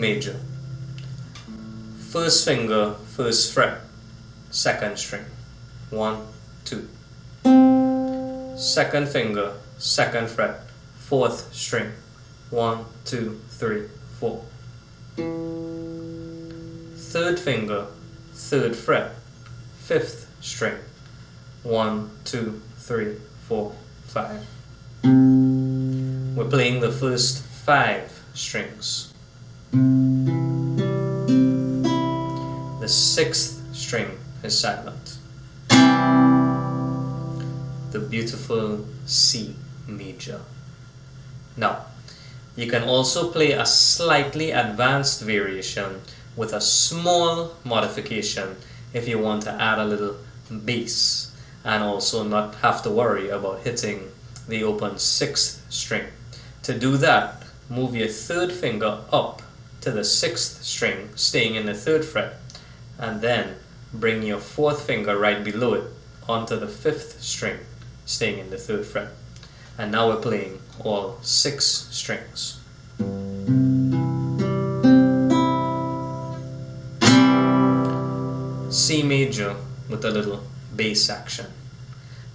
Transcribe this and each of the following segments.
major. First finger, first fret, second string. 1, 2. Second finger, second fret, fourth string. 1, 2, 3, 4. Third finger, third fret, fifth string. 1, 2, 3, 4, 5. We're playing the first 5 strings. The 6th string is silent. The beautiful C major. Now, you can also play a slightly advanced variation with a small modification if you want to add a little bass and also not have to worry about hitting the open 6th string. To do that, move your third finger up to the 6th string, staying in the 3rd fret, and then bring your 4th finger right below it onto the 5th string, staying in the 3rd fret. And now we're playing all 6 strings. C major with a little bass action.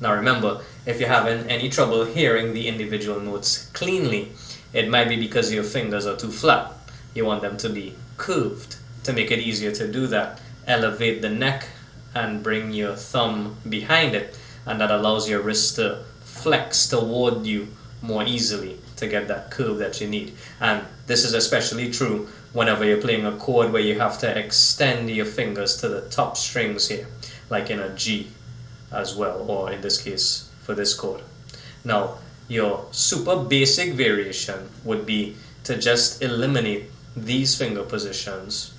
Now remember, if you're having any trouble hearing the individual notes cleanly, it might be because your fingers are too flat. You want them to be curved. To make it easier to do that, elevate the neck and bring your thumb behind it, and that allows your wrist to flex toward you more easily to get that curve that you need. And this is especially true whenever you're playing a chord where you have to extend your fingers to the top strings here, like in a G as well, or in this case for this chord. Now, your super basic variation would be to just eliminate these finger positions,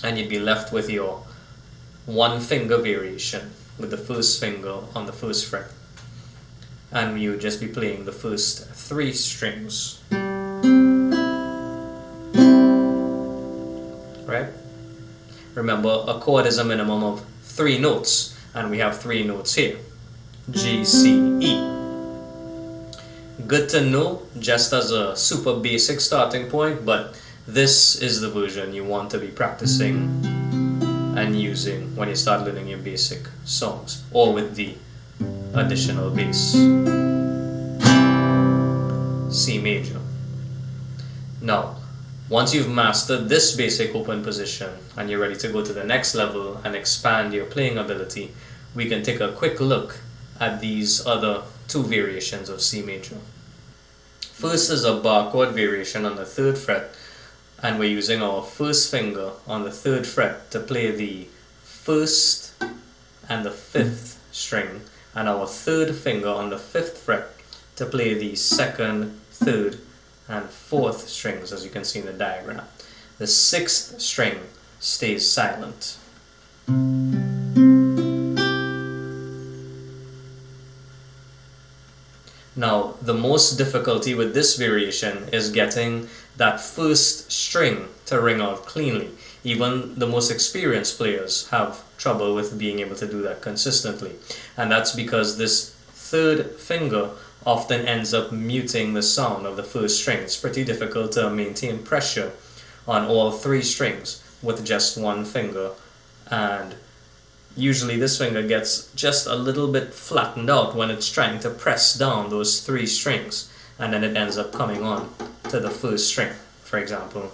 and you'd be left with your 1 finger variation with the first finger on the 1st fret, and you would just be playing the first 3 strings. Right? Remember, a chord is a minimum of 3 notes, and we have 3 notes here: G, C, E. Good to know just as a super basic starting point, but this is the version you want to be practicing and using when you start learning your basic songs, or with the additional bass. C major. Now, once you've mastered this basic open position and you're ready to go to the next level and expand your playing ability, we can take a quick look at these other 2 variations of C major. First is a bar chord variation on the 3rd fret, and we're using our first finger on the 3rd fret to play the 1st and the 5th string, and our 3rd finger on the 5th fret to play the 2nd, 3rd, and 4th strings, as you can see in the diagram. The 6th string stays silent. Now, the most difficulty with this variation is getting that first string to ring out cleanly. Even the most experienced players have trouble with being able to do that consistently. And that's because this 3rd finger often ends up muting the sound of the first string. It's pretty difficult to maintain pressure on all 3 strings with just 1 finger, and usually this finger gets just a little bit flattened out when it's trying to press down those 3 strings, and then it ends up coming on to the first string, for example.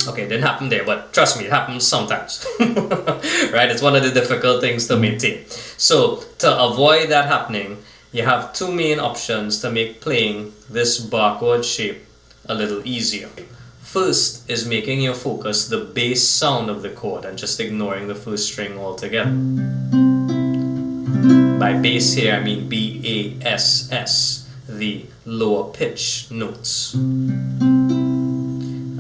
Okay, it didn't happen there, but trust me, it happens sometimes. Right? It's one of the difficult things to maintain. So, to avoid that happening, you have 2 main options to make playing this bar chord shape a little easier. First is making your focus the bass sound of the chord and just ignoring the first string altogether. By bass here, I mean B-A-S-S, the lower pitch notes.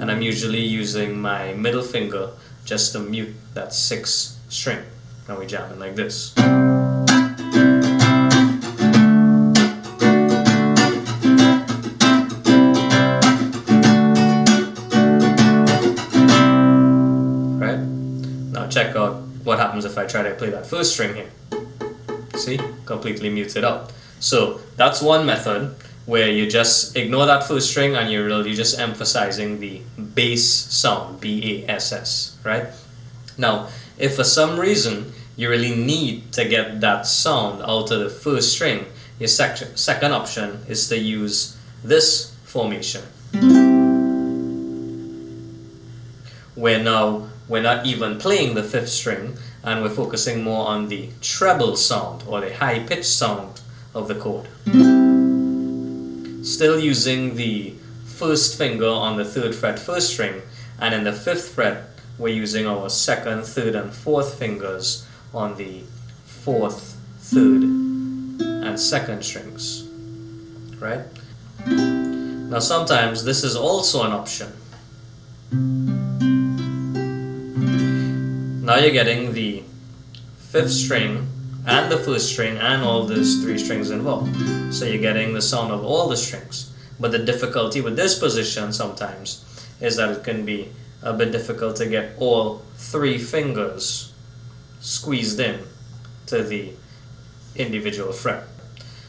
And I'm usually using my middle finger just to mute that 6th string. Now we jam it like this. Right? Now check out what happens if I try to play that first string here. See? Completely muted out. So that's one method where you just ignore that first string and you're really just emphasizing the bass sound, B-A-S-S, right? Now, if for some reason you really need to get that sound out of the first string, your second option is to use this formation, where now we're not even playing the fifth string and we're focusing more on the treble sound or the high pitched sound of the chord. Still using the first finger on the 3rd fret first string, and in the 5th fret we're using our 2nd, 3rd and 4th fingers on the 4th, 3rd and 2nd strings, right? Now sometimes this is also an option. Now you're getting the 5th string and the 1st string and all those 3 strings involved. So you're getting the sound of all the strings. But the difficulty with this position sometimes is that it can be a bit difficult to get all 3 fingers squeezed in to the individual fret.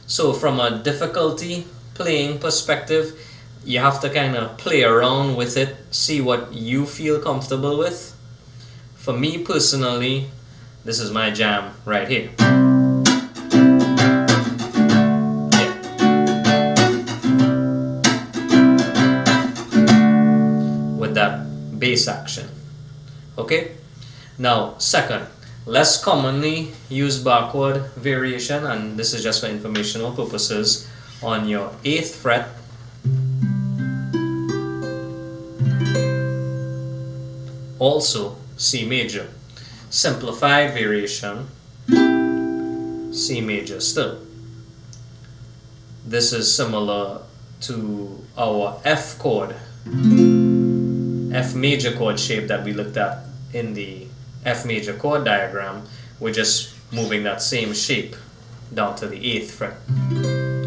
So from a difficulty playing perspective, you have to kind of play around with it, see what you feel comfortable with. For me personally, this is my jam right here. Yeah. With that bass action. Okay? Now, second, less commonly used bar chord variation, and this is just for informational purposes, on your 8th fret. Also, C major. Simplified variation, C major still. This is similar to our F chord, F major chord shape that we looked at in the F major chord diagram. We're just moving that same shape down to the 8th fret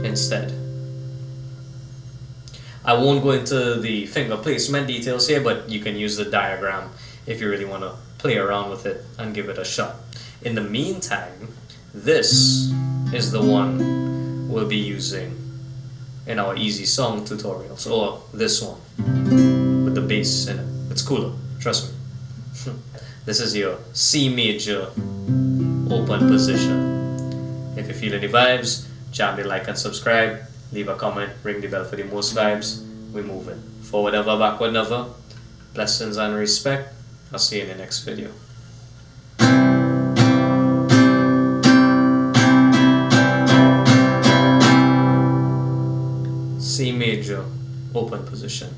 instead. I won't go into the finger placement details here, but you can use the diagram if you really want to play around with it and give it a shot. In the meantime, this is the one we'll be using in our easy song tutorials, or this one with the bass in it. It's cooler, trust me. This is your C major open position. If you feel any vibes, jam the like and subscribe, leave a comment, ring the bell for the most vibes. We're moving forward ever, backward never. Blessings and respect. I'll see you in the next video. C major open position.